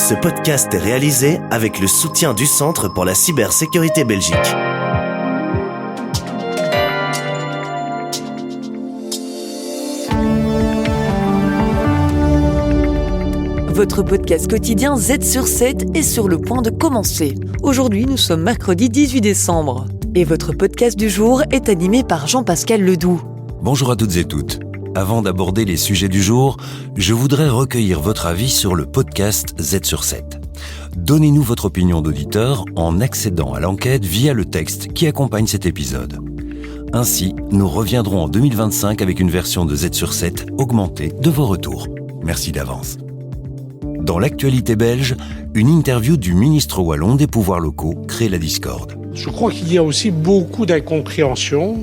Ce podcast est réalisé avec le soutien du Centre pour la cybersécurité Belgique. Votre podcast quotidien Z sur 7 est sur le point de commencer. Aujourd'hui, nous sommes mercredi 18 décembre. Et votre podcast du jour est animé par Jean-Pascal Ledoux. Bonjour à toutes et toutes. Avant d'aborder les sujets du jour, je voudrais recueillir votre avis sur le podcast Z sur 7. Donnez-nous votre opinion d'auditeur en accédant à l'enquête via le texte qui accompagne cet épisode. Ainsi, nous reviendrons en 2025 avec une version de Z sur 7 augmentée de vos retours. Merci d'avance. Dans l'actualité belge, une interview du ministre wallon des pouvoirs locaux crée la discorde. Je crois qu'il y a aussi beaucoup d'incompréhension,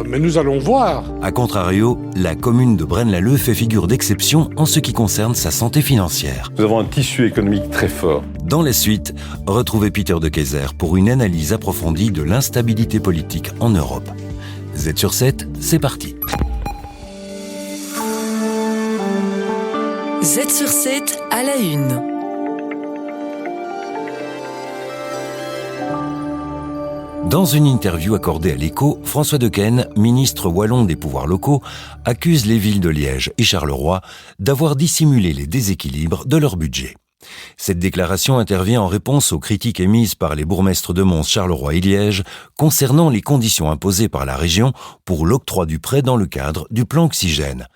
mais nous allons voir. A contrario, la commune de Braine-l'Alleud fait figure d'exception en ce qui concerne sa santé financière. Nous avons un tissu économique très fort. Dans la suite, retrouvez Peter de Keyser pour une analyse approfondie de l'instabilité politique en Europe. Z sur 7, c'est parti. Z sur 7 à la une. Dans une interview accordée à l'Écho, François Dequesne, ministre wallon des pouvoirs locaux, accuse les villes de Liège et Charleroi d'avoir dissimulé les déséquilibres de leur budget. Cette déclaration intervient en réponse aux critiques émises par les bourgmestres de Mons, Charleroi et Liège concernant les conditions imposées par la région pour l'octroi du prêt dans le cadre du plan Oxygène.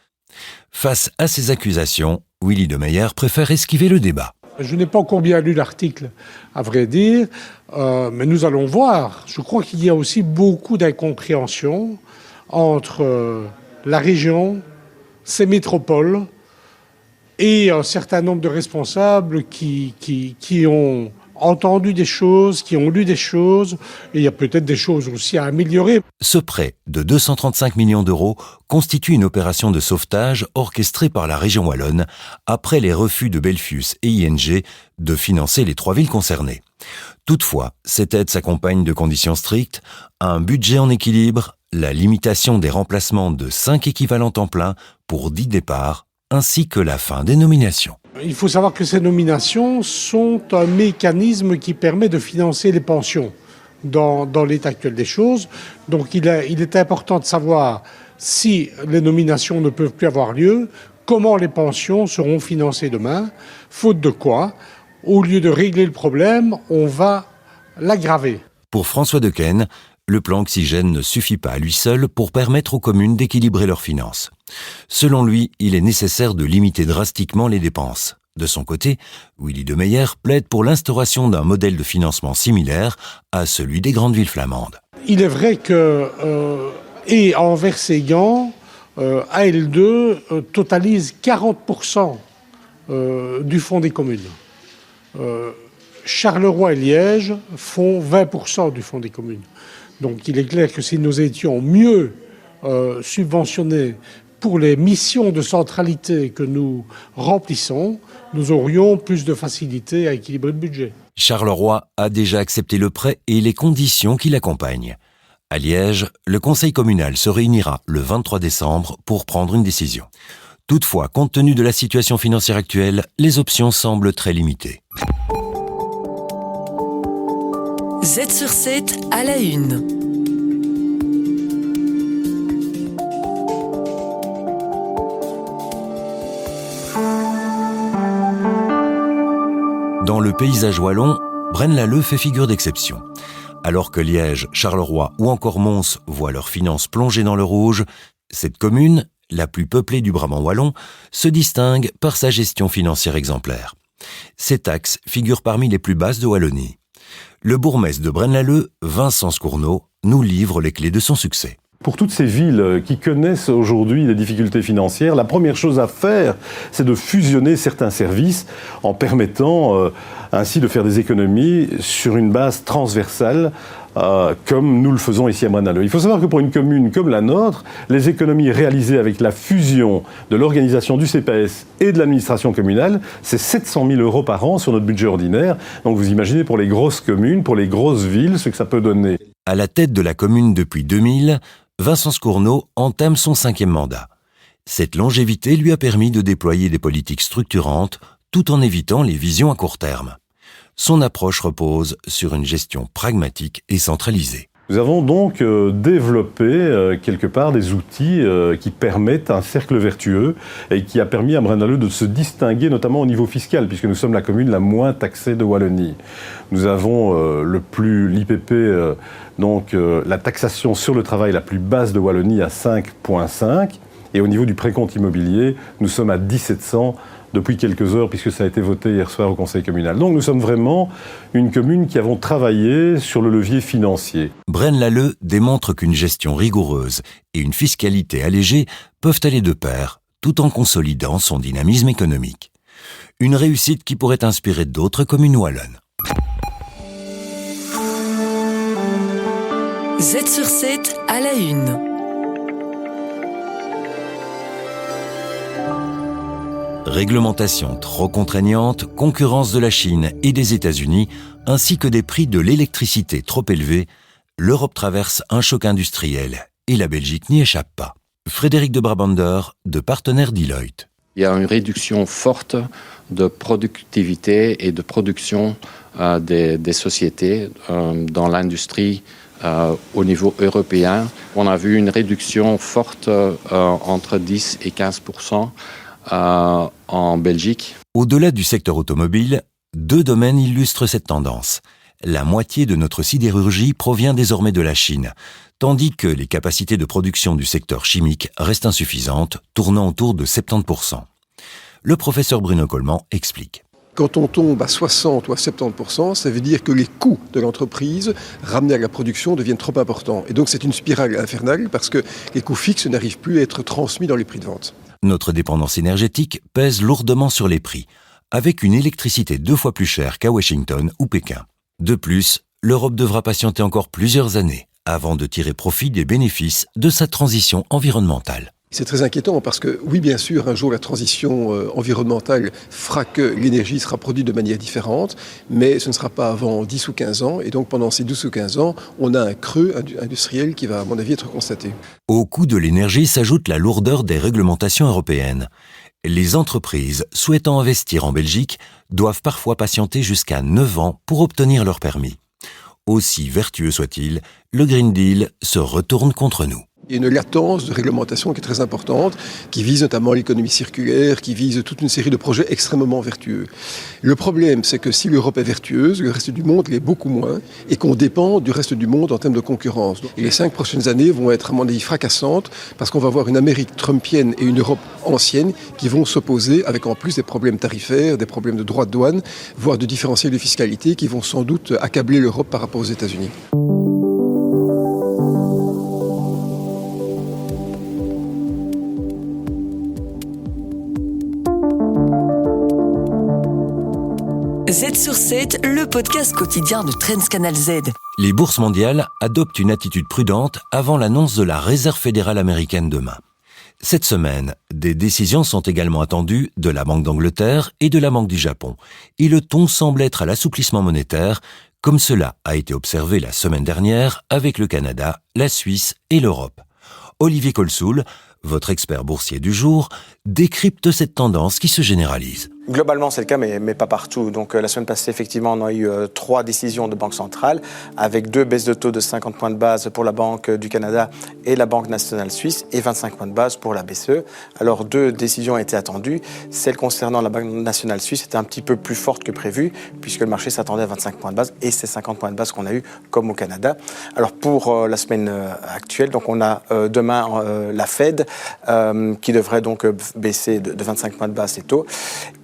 Face à ces accusations, Willy de Meyer préfère esquiver le débat. Je n'ai pas encore bien lu l'article, à vrai dire, mais nous allons voir. Je crois qu'il y a aussi beaucoup d'incompréhension entre la région, ses métropoles et un certain nombre de responsables qui ont entendu des choses, qui ont lu des choses, et il y a peut-être des choses aussi à améliorer. Ce prêt de 235 millions d'euros constitue une opération de sauvetage orchestrée par la région wallonne après les refus de Belfius et ING de financer les 3 villes concernées. Toutefois, cette aide s'accompagne de conditions strictes, un budget en équilibre, la limitation des remplacements de 5 équivalents temps plein pour 10 départs, ainsi que la fin des nominations. Il faut savoir que ces nominations sont un mécanisme qui permet de financer les pensions dans l'état actuel des choses. Donc il est important de savoir si les nominations ne peuvent plus avoir lieu, comment les pensions seront financées demain, faute de quoi, au lieu de régler le problème, on va l'aggraver. Pour François Dequesne, le plan Oxygène ne suffit pas à lui seul pour permettre aux communes d'équilibrer leurs finances. Selon lui, il est nécessaire de limiter drastiquement les dépenses. De son côté, Willy de Meyer plaide pour l'instauration d'un modèle de financement similaire à celui des grandes villes flamandes. Il est vrai que Anvers-Séguin, AL2 totalise 40% du fonds des communes. Charleroi et Liège font 20% du fonds des communes. Donc il est clair que si nous étions mieux subventionnés pour les missions de centralité que nous remplissons, nous aurions plus de facilité à équilibrer le budget. Charleroi a déjà accepté le prêt et les conditions qui l'accompagnent. À Liège, le conseil communal se réunira le 23 décembre pour prendre une décision. Toutefois, compte tenu de la situation financière actuelle, les options semblent très limitées. Z sur 7 à la une. Dans le paysage wallon, Braine-l'Alleud fait figure d'exception. Alors que Liège, Charleroi ou encore Mons voient leurs finances plonger dans le rouge, cette commune, la plus peuplée du Brabant wallon, se distingue par sa gestion financière exemplaire. Ses taxes figurent parmi les plus basses de Wallonie. Le bourgmestre de Braine-l'Alleud, Vincent Scourneau, nous livre les clés de son succès. Pour toutes ces villes qui connaissent aujourd'hui des difficultés financières, la première chose à faire, c'est de fusionner certains services en permettant ainsi de faire des économies sur une base transversale, comme nous le faisons ici à Braine-l'Alleud. Il faut savoir que pour une commune comme la nôtre, les économies réalisées avec la fusion de l'organisation du CPS et de l'administration communale, c'est 700 000 € par an sur notre budget ordinaire. Donc vous imaginez pour les grosses communes, pour les grosses villes, ce que ça peut donner. À la tête de la commune depuis 2000, Vincent Scourneau entame son 5e mandat. Cette longévité lui a permis de déployer des politiques structurantes tout en évitant les visions à court terme. Son approche repose sur une gestion pragmatique et centralisée. Nous avons donc développé quelque part des outils qui permettent un cercle vertueux et qui a permis à Braine-l'Alleud de se distinguer notamment au niveau fiscal, puisque nous sommes la commune la moins taxée de Wallonie. Nous avons l'IPP, la taxation sur le travail la plus basse de Wallonie à 5,5, et au niveau du précompte immobilier, nous sommes à 1700 depuis quelques heures, puisque ça a été voté hier soir au conseil communal. Donc nous sommes vraiment une commune qui avons travaillé sur le levier financier. Braine-l'Alleud démontre qu'une gestion rigoureuse et une fiscalité allégée peuvent aller de pair, tout en consolidant son dynamisme économique. Une réussite qui pourrait inspirer d'autres communes wallonnes. Z sur 7 à la une. Réglementation trop contraignante, concurrence de la Chine et des États-Unis, ainsi que des prix de l'électricité trop élevés, l'Europe traverse un choc industriel et la Belgique n'y échappe pas. Frédéric de Brabander, de partenaire Deloitte. Il y a une réduction forte de productivité et de production des sociétés dans l'industrie au niveau européen. On a vu une réduction forte entre 10 et 15% en Belgique. Au-delà du secteur automobile, 2 domaines illustrent cette tendance. La moitié de notre sidérurgie provient désormais de la Chine, tandis que les capacités de production du secteur chimique restent insuffisantes, tournant autour de 70%. Le professeur Bruno Coleman explique. Quand on tombe à 60 ou à 70%, ça veut dire que les coûts de l'entreprise ramenés à la production deviennent trop importants. Et donc c'est une spirale infernale parce que les coûts fixes n'arrivent plus à être transmis dans les prix de vente. Notre dépendance énergétique pèse lourdement sur les prix, avec une électricité 2 fois plus chère qu'à Washington ou Pékin. De plus, l'Europe devra patienter encore plusieurs années avant de tirer profit des bénéfices de sa transition environnementale. C'est très inquiétant parce que, oui, bien sûr, un jour la transition environnementale fera que l'énergie sera produite de manière différente, mais ce ne sera pas avant 10 ou 15 ans. Et donc, pendant ces 12 ou 15 ans, on a un creux industriel qui va, à mon avis, être constaté. Au coût de l'énergie s'ajoute la lourdeur des réglementations européennes. Les entreprises souhaitant investir en Belgique doivent parfois patienter jusqu'à 9 ans pour obtenir leur permis. Aussi vertueux soit-il, le Green Deal se retourne contre nous. Il y a une latence de réglementation qui est très importante, qui vise notamment l'économie circulaire, qui vise toute une série de projets extrêmement vertueux. Le problème, c'est que si l'Europe est vertueuse, le reste du monde l'est beaucoup moins, et qu'on dépend du reste du monde en termes de concurrence. Et les 5 prochaines années vont être, à mon avis, fracassantes, parce qu'on va avoir une Amérique trumpienne et une Europe ancienne qui vont s'opposer, avec en plus des problèmes tarifaires, des problèmes de droits de douane, voire de différentiels de fiscalité, qui vont sans doute accabler l'Europe par rapport aux États-Unis. Z sur 7, le podcast quotidien de Transcanal Z. Les bourses mondiales adoptent une attitude prudente avant l'annonce de la Réserve fédérale américaine demain. Cette semaine, des décisions sont également attendues de la Banque d'Angleterre et de la Banque du Japon, et le ton semble être à l'assouplissement monétaire, comme cela a été observé la semaine dernière avec le Canada, la Suisse et l'Europe. Olivier Colsoul, votre expert boursier du jour, décrypte cette tendance qui se généralise. Globalement, c'est le cas, mais pas partout. Donc, la semaine passée, effectivement, on a eu 3 décisions de banque centrale, avec 2 baisses de taux de 50 points de base pour la Banque du Canada et la Banque nationale suisse, et 25 points de base pour la BCE. Alors, 2 décisions ont été attendues. Celle concernant la Banque nationale suisse était un petit peu plus forte que prévu, puisque le marché s'attendait à 25 points de base, et c'est 50 points de base qu'on a eu, comme au Canada. Alors, pour la semaine actuelle, donc on a demain la Fed, qui devrait donc baisser de 25 points de base ses taux.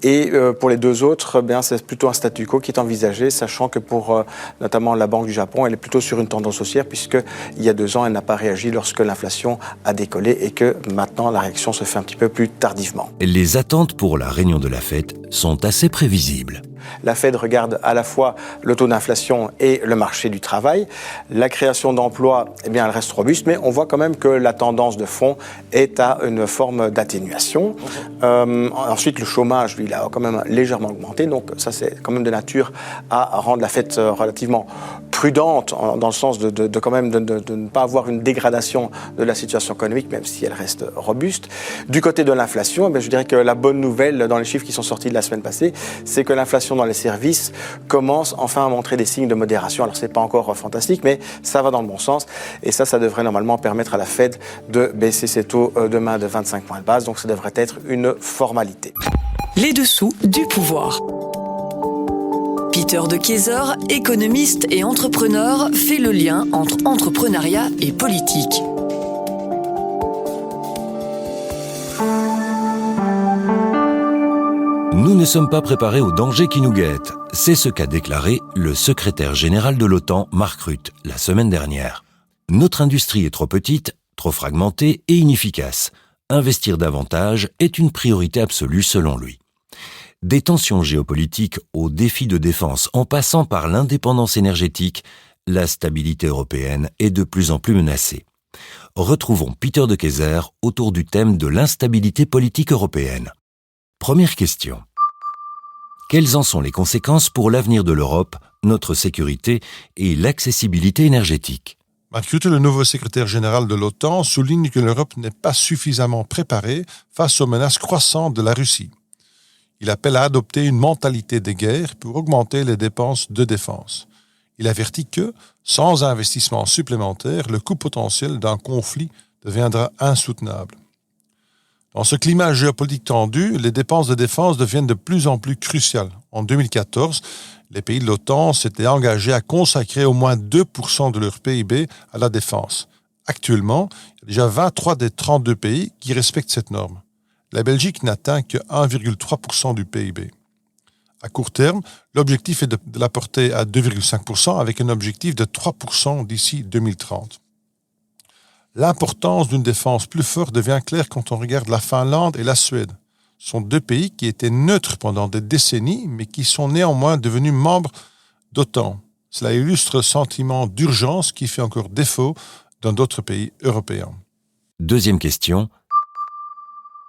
Et pour les 2 autres, c'est plutôt un statu quo qui est envisagé, sachant que pour notamment la Banque du Japon, elle est plutôt sur une tendance haussière, puisqu'il y a 2 ans, elle n'a pas réagi lorsque l'inflation a décollé et que maintenant, la réaction se fait un petit peu plus tardivement. Les attentes pour la réunion de la Fed sont assez prévisibles. la Fed regarde à la fois le taux d'inflation et le marché du travail. La création d'emplois, eh bien, elle reste robuste, mais on voit quand même que la tendance de fond est à une forme d'atténuation. Ensuite, le chômage, lui, il a quand même légèrement augmenté, donc ça, c'est quand même de nature à rendre la Fed relativement prudente, dans le sens de ne pas avoir une dégradation de la situation économique, même si elle reste robuste. Du côté de l'inflation, je dirais que la bonne nouvelle dans les chiffres qui sont sortis de la semaine passée, c'est que l'inflation dans les services commence enfin à montrer des signes de modération. Alors, c'est pas encore fantastique, mais ça va dans le bon sens. Et ça devrait normalement permettre à la Fed de baisser ses taux demain de 25 points de base. Donc, ça devrait être une formalité. Les dessous du pouvoir. Peter de Keyser, économiste et entrepreneur, fait le lien entre entrepreneuriat et politique. Nous ne sommes pas préparés aux dangers qui nous guettent. C'est ce qu'a déclaré le secrétaire général de l'OTAN, Mark Rutte, la semaine dernière. Notre industrie est trop petite, trop fragmentée et inefficace. Investir davantage est une priorité absolue selon lui. Des tensions géopolitiques aux défis de défense en passant par l'indépendance énergétique, la stabilité européenne est de plus en plus menacée. Retrouvons Peter de Keyser autour du thème de l'instabilité politique européenne. Première question. Quelles en sont les conséquences pour l'avenir de l'Europe, notre sécurité et l'accessibilité énergétique ? Mark Rutte, le nouveau secrétaire général de l'OTAN, souligne que l'Europe n'est pas suffisamment préparée face aux menaces croissantes de la Russie. Il appelle à adopter une mentalité de guerre pour augmenter les dépenses de défense. Il avertit que, sans investissement supplémentaire, le coût potentiel d'un conflit deviendra insoutenable. Dans ce climat géopolitique tendu, les dépenses de défense deviennent de plus en plus cruciales. En 2014, les pays de l'OTAN s'étaient engagés à consacrer au moins 2% de leur PIB à la défense. Actuellement, il y a déjà 23 des 32 pays qui respectent cette norme. La Belgique n'atteint que 1,3% du PIB. À court terme, l'objectif est de la porter à 2,5% avec un objectif de 3% d'ici 2030. L'importance d'une défense plus forte devient claire quand on regarde la Finlande et la Suède. Ce sont deux pays qui étaient neutres pendant des décennies, mais qui sont néanmoins devenus membres d'OTAN. Cela illustre le sentiment d'urgence qui fait encore défaut dans d'autres pays européens. Deuxième question.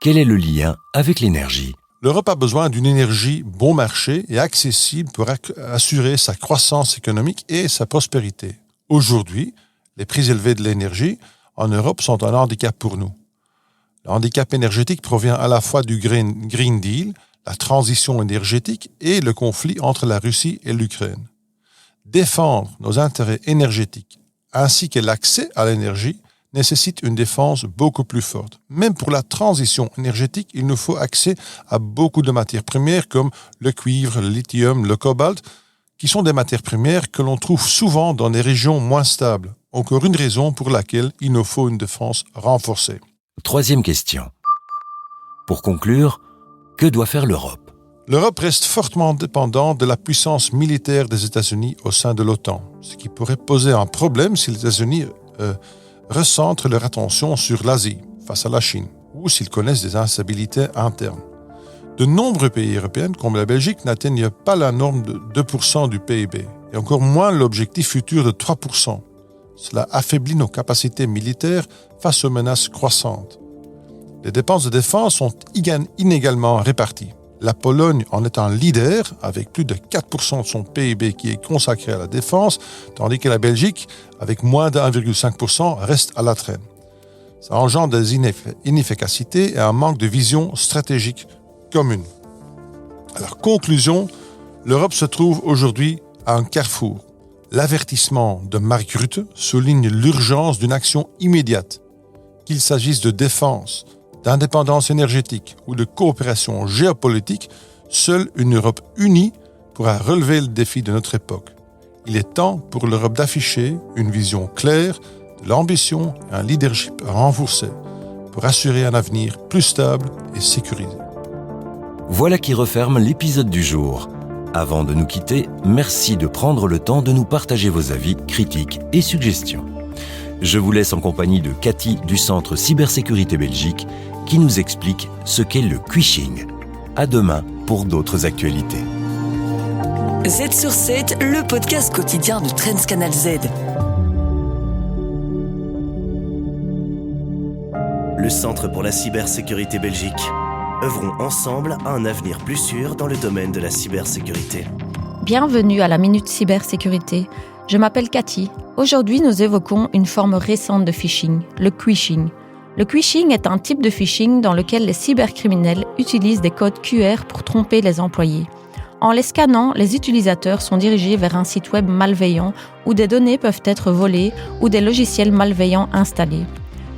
Quel est le lien avec l'énergie ? L'Europe a besoin d'une énergie bon marché et accessible pour assurer sa croissance économique et sa prospérité. Aujourd'hui, les prix élevés de l'énergie en Europe sont un handicap pour nous. Le handicap énergétique provient à la fois du Green Deal, la transition énergétique et le conflit entre la Russie et l'Ukraine. Défendre nos intérêts énergétiques ainsi que l'accès à l'énergie nécessite une défense beaucoup plus forte. Même pour la transition énergétique, il nous faut accès à beaucoup de matières premières comme le cuivre, le lithium, le cobalt, qui sont des matières premières que l'on trouve souvent dans des régions moins stables. Encore une raison pour laquelle il nous faut une défense renforcée. Troisième question. Pour conclure, que doit faire l'Europe ? L'Europe reste fortement dépendante de la puissance militaire des États-Unis au sein de l'OTAN, ce qui pourrait poser un problème si les États-Unis recentrent leur attention sur l'Asie, face à la Chine, ou s'ils connaissent des instabilités internes. De nombreux pays européens, comme la Belgique, n'atteignent pas la norme de 2% du PIB, et encore moins l'objectif futur de 3%. Cela affaiblit nos capacités militaires face aux menaces croissantes. Les dépenses de défense sont inégalement réparties. La Pologne en est un leader, avec plus de 4% de son PIB qui est consacré à la défense, tandis que la Belgique, avec moins de 1,5%, reste à la traîne. Ça engendre des inefficacités et un manque de vision stratégique commune. Alors, conclusion, l'Europe se trouve aujourd'hui à un carrefour. L'avertissement de Mark Rutte souligne l'urgence d'une action immédiate. Qu'il s'agisse de défense, d'indépendance énergétique ou de coopération géopolitique, seule une Europe unie pourra relever le défi de notre époque. Il est temps pour l'Europe d'afficher une vision claire, de l'ambition et un leadership renforcé pour assurer un avenir plus stable et sécurisé. Voilà qui referme l'épisode du jour. Avant de nous quitter, merci de prendre le temps de nous partager vos avis, critiques et suggestions. Je vous laisse en compagnie de Cathy du Centre Cybersécurité Belgique qui nous explique ce qu'est le quishing. À demain pour d'autres actualités. Z sur 7, le podcast quotidien de Trends Canal Z. Le Centre pour la cybersécurité Belgique. Œuvrons ensemble à un avenir plus sûr dans le domaine de la cybersécurité. Bienvenue à la Minute Cybersécurité. Je m'appelle Cathy. Aujourd'hui, nous évoquons une forme récente de phishing, le quishing. Le quishing est un type de phishing dans lequel les cybercriminels utilisent des codes QR pour tromper les employés. En les scannant, les utilisateurs sont dirigés vers un site web malveillant où des données peuvent être volées ou des logiciels malveillants installés.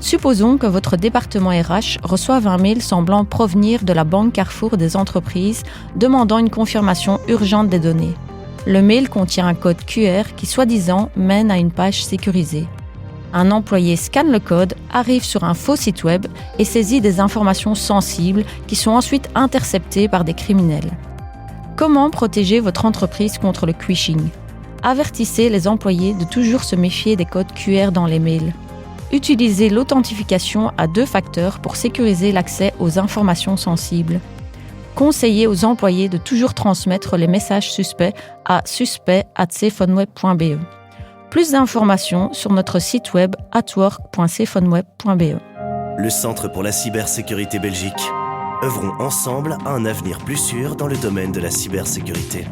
Supposons que votre département RH reçoive un mail semblant provenir de la Banque Carrefour des entreprises demandant une confirmation urgente des données. Le mail contient un code QR qui, soi-disant, mène à une page sécurisée. Un employé scanne le code, arrive sur un faux site web et saisit des informations sensibles qui sont ensuite interceptées par des criminels. Comment protéger votre entreprise contre le quishing ? Avertissez les employés de toujours se méfier des codes QR dans les mails. Utilisez l'authentification à 2 facteurs pour sécuriser l'accès aux informations sensibles. Conseillez aux employés de toujours transmettre les messages suspects à suspect@cfoneweb.be. Plus d'informations sur notre site web atwork.cfoneweb.be. Le Centre pour la cybersécurité Belgique. Œuvrons ensemble à un avenir plus sûr dans le domaine de la cybersécurité.